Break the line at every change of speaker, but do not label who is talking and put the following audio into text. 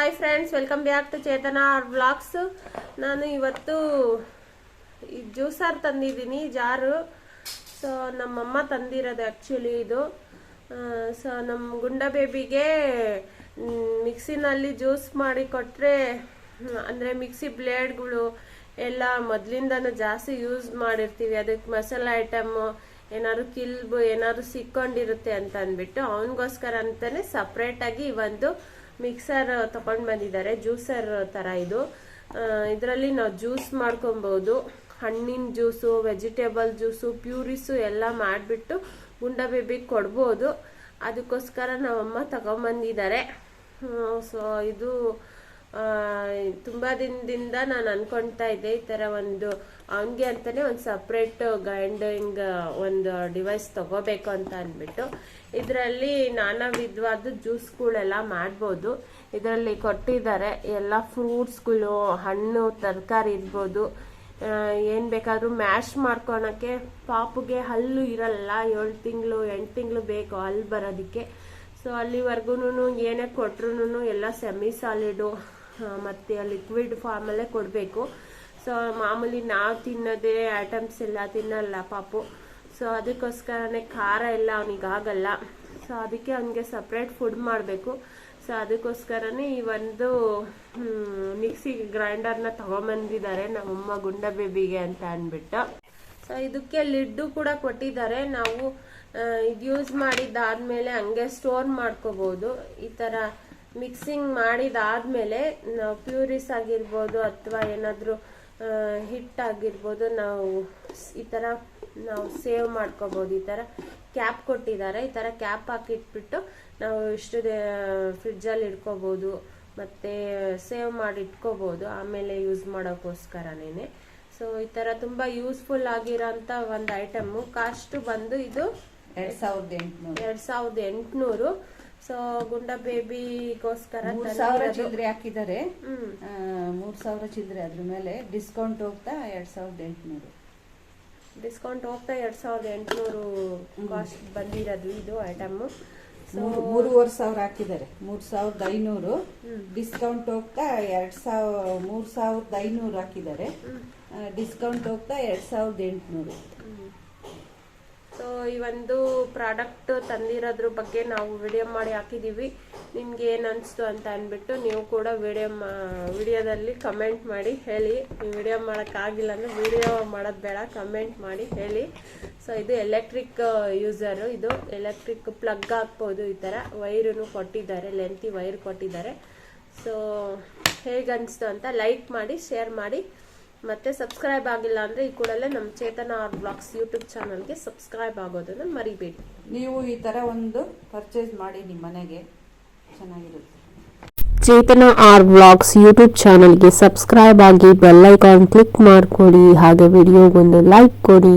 Hi friends, welcome back to Chetana vlogs. ನಾನು ಇವತ್ತು ಈ ಜ್ಯೂಸರ್ ತಂದಿದ್ದೀನಿ, ಜಾರು. ಸೊ ನಮ್ಮಮ್ಮ ತಂದಿರೋದು ಆ್ಯಕ್ಚುಲಿ ಇದು. ಸೊ ನಮ್ಮ ಗುಂಡ ಬೇಬಿಗೆ ಮಿಕ್ಸಿನಲ್ಲಿ ಜ್ಯೂಸ್ ಮಾಡಿ ಕೊಟ್ಟರೆ, ಅಂದರೆ ಮಿಕ್ಸಿ ಬ್ಲೇಡ್ಗಳು ಎಲ್ಲ ಮೊದಲಿಂದನೂ ಜಾಸ್ತಿ ಯೂಸ್ ಮಾಡಿರ್ತೀವಿ. ಅದಕ್ಕೆ ಮಸಾಲೆ ಐಟಮು ಏನಾದ್ರು ಕಿಲ್ಬು ಏನಾದ್ರು ಸಿಕ್ಕೊಂಡಿರುತ್ತೆ ಅಂತ ಅಂದ್ಬಿಟ್ಟು ಅವನಿಗೋಸ್ಕರ ಅಂತಾನೆ ಸಪ್ರೇಟಾಗಿ ಒಂದು ಮಿಕ್ಸರ್ ತಗೊಂಡು ಬಂದಿದ್ದಾರೆ. ಜ್ಯೂಸರ್ ಥರ ಇದು. ಇದರಲ್ಲಿ ನಾವು ಜ್ಯೂಸ್ ಮಾಡ್ಕೊಬೋದು. ಹಣ್ಣಿನ ಜ್ಯೂಸು, ವೆಜಿಟೇಬಲ್ ಜ್ಯೂಸು, ಪ್ಯೂರಿಸು ಎಲ್ಲ ಮಾಡಿಬಿಟ್ಟು ಗುಂಡ ಬೇಬಿಗೆ ಕೊಡ್ಬೋದು. ಅದಕ್ಕೋಸ್ಕರ ನಮ್ಮಮ್ಮ ತಗೊಂಬಂದಿದ್ದಾರೆ. ಸೊ ಇದು ತುಂಬ ದಿನದಿಂದ ನಾನು ಅನ್ಕೊಳ್ತಾ ಇದ್ದೆ ಈ ಥರ ಒಂದು ಅವನಿಗೆ ಅಂತಲೇ ಒಂದು ಸಪ್ರೇಟ್ ಗ್ರೈಂಡಿಂಗ್ ಒಂದು ಡಿವೈಸ್ ತಗೋಬೇಕು ಅಂತ ಅಂದ್ಬಿಟ್ಟು. ಇದರಲ್ಲಿ ನಾನಾ ವಿಧವಾದ ಜ್ಯೂಸ್ಗಳೆಲ್ಲ ಮಾಡ್ಬೋದು. ಇದರಲ್ಲಿ ಕೊಟ್ಟಿದ್ದಾರೆ ಎಲ್ಲ ಫ್ರೂಟ್ಸ್ಗಳು, ಹಣ್ಣು, ತರಕಾರಿ ಇರ್ಬೋದು. ಏನು ಬೇಕಾದರೂ ಮ್ಯಾಶ್ ಮಾಡ್ಕೊಳಕ್ಕೆ. ಪಾಪುಗೆ ಹಲ್ಲು ಇರಲ್ಲ, 7 ತಿಂಗಳು 8 ತಿಂಗಳು ಬೇಕು ಹಲ್ಲು ಬರೋದಕ್ಕೆ. ಸೊ ಅಲ್ಲಿವರೆಗೂ ಏನೇ ಕೊಟ್ರು ಎಲ್ಲ ಸೆಮಿ ಸಾಲಿಡು ಮತ್ತು ಲಿಕ್ವಿಡ್ ಫಾರ್ಮಲ್ಲೇ ಕೊಡಬೇಕು. ಸೊ ಮಾಮೂಲಿ ನಾವು ತಿನ್ನೋದೇ ಐಟಮ್ಸ್ ಎಲ್ಲ ತಿನ್ನಲ್ಲ ಪಾಪು. ಸೊ ಅದಕ್ಕೋಸ್ಕರನೇ ಖಾರ ಎಲ್ಲ ಅವನಿಗಾಗಲ್ಲ. ಸೊ ಅದಕ್ಕೆ ಅವನಿಗೆ ಸಪ್ರೇಟ್ ಫುಡ್ ಮಾಡಬೇಕು. ಸೊ ಅದಕ್ಕೋಸ್ಕರನೇ ಈ ಒಂದು ಮಿಕ್ಸಿ ಗ್ರೈಂಡರ್ನ ತಗೊಂಬಂದಿದ್ದಾರೆ ನಮ್ಮಮ್ಮ ಗುಂಡ ಬೇಬಿಗೆ ಅಂತ ಅಂದ್ಬಿಟ್ಟು. ಸೊ ಇದಕ್ಕೆ ಲಿಡ್ಡು ಕೂಡ ಕೊಟ್ಟಿದ್ದಾರೆ. ನಾವು ಇದು ಯೂಸ್ ಮಾಡಿದ್ದಾದ್ಮೇಲೆ ಹಂಗೆ ಸ್ಟೋರ್ ಮಾಡ್ಕೋಬಹುದು. ಈ ಥರ ಮಿಕ್ಸಿಂಗ್ ಮಾಡಿದಾದ್ಮೇಲೆ ನಾವು ಪ್ಯೂರಿಸ್ ಆಗಿರ್ಬೋದು ಅಥವಾ ಏನಾದರೂ ಹಿಟ್ಟಾಗಿರ್ಬೋದು, ನಾವು ಈ ಥರ ನಾವು ಸೇವ್ ಮಾಡ್ಕೋಬೋದು. ಈ ಥರ ಕ್ಯಾಪ್ ಕೊಟ್ಟಿದ್ದಾರೆ. ಈ ಥರ ಕ್ಯಾಪ್ ಹಾಕಿಟ್ಬಿಟ್ಟು ನಾವು ಇಷ್ಟು ಫ್ರಿಡ್ಜಲ್ಲಿ ಇಟ್ಕೋಬೋದು ಮತ್ತು ಸೇವ್ ಮಾಡಿ ಇಟ್ಕೋಬೋದು ಆಮೇಲೆ ಯೂಸ್ ಮಾಡೋಕ್ಕೋಸ್ಕರನೇ. ಸೊ ಈ ಥರ ತುಂಬ ಯೂಸ್ಫುಲ್ ಆಗಿರೋಂಥ ಒಂದು ಐಟಮ್ಮು. ಕಾಸ್ಟ್ ಬಂದು ಇದು 2800. ಸೊ ಗುಂಡ ಬೇಬಿಗೋಸ್ಕರ
3000 ಚಿಲ್ಲರೆ ಹಾಕಿದ್ದಾರೆ. 3000 ಚಿಲ್ಲರೆ. ಅದ್ರ ಮೇಲೆ ಡಿಸ್ಕೌಂಟ್ ಹೋಗ್ತಾ 2800.
ಡಿಸ್ಕೌಂಟ್ ಹೋಗ್ತಾ 2800 ಕಾಸ್ಟ್ ಬಂದಿರೋದು ಇದು ಐಟಮ್.
3500 ಹಾಕಿದ್ದಾರೆ. 3500 ಡಿಸ್ಕೌಂಟ್ ಹೋಗ್ತಾ 3500 ಹಾಕಿದ್ದಾರೆ. ಡಿಸ್ಕೌಂಟ್ ಹೋಗ್ತಾ 2800.
ಸೊ ಈ ಒಂದು ಪ್ರಾಡಕ್ಟ್ ತಂದಿರೋದ್ರ ಬಗ್ಗೆ ನಾವು ವಿಡಿಯೋ ಮಾಡಿ ಹಾಕಿದ್ದೀವಿ. ನಿಮ್ಗೆ ಏನು ಅನಿಸ್ತು ಅಂತ ಅಂದ್ಬಿಟ್ಟು ನೀವು ಕೂಡ ವಿಡಿಯೋದಲ್ಲಿ ಕಮೆಂಟ್ ಮಾಡಿ ಹೇಳಿ. ನೀವು ವಿಡಿಯೋ ಮಾಡೋಕ್ಕಾಗಿಲ್ಲ ಅಂದರೆ ವಿಡಿಯೋ ಮಾಡೋದು ಬೇಡ, ಕಮೆಂಟ್ ಮಾಡಿ ಹೇಳಿ. ಸೊ ಇದು ಎಲೆಕ್ಟ್ರಿಕ್ ಯೂಸರು. ಇದು ಎಲೆಕ್ಟ್ರಿಕ್ ಪ್ಲಗ್ ಹಾಕ್ಬೋದು. ಈ ಥರ ವೈರನ್ನು ಕೊಟ್ಟಿದ್ದಾರೆ, ಲೆಂತಿ ವೈರ್ ಕೊಟ್ಟಿದ್ದಾರೆ. ಸೊ ಹೇಗನ್ನಿಸ್ತು ಅಂತ ಲೈಕ್ ಮಾಡಿ, ಶೇರ್ ಮಾಡಿ, ಮತ್ತೆ ಸಬ್ಸ್ಕ್ರೈಬ್ ಆಗಿಲ್ಲ ಅಂದರೆ ಈ ಕೂಡಲೇ ನಮ್ಮ ಚೇತನ ವ್ಲಾಗ್ಸ್ ಯೂಟ್ಯೂಬ್ ಚಾನಲ್ಗೆ ಸಬ್ಸ್ಕ್ರೈಬ್ ಆಗೋದನ್ನು ಮರಿಬೇಡಿ.
ನೀವು ಈ ಥರ ಒಂದು ಪರ್ಚೇಸ್ ಮಾಡಿ ನಿಮ್ಮ ಮನೆಗೆ, ಚೆನ್ನಾಗಿರುತ್ತೆ.
ಚೇತನ ವ್ಲಾಗ್ಸ್ ಯೂಟ್ಯೂಬ್ ಚಾನಲ್ಗೆ ಸಬ್ಸ್ಕ್ರೈಬ್ ಆಗಿ ಬೆಲ್ ಐಕಾನ್ ಕ್ಲಿಕ್ ಮಾಡ್ಕೊಡಿ. ಹಾಗೆ ವಿಡಿಯೋಗೊಂದು ಲೈಕ್ ಕೊಡಿ.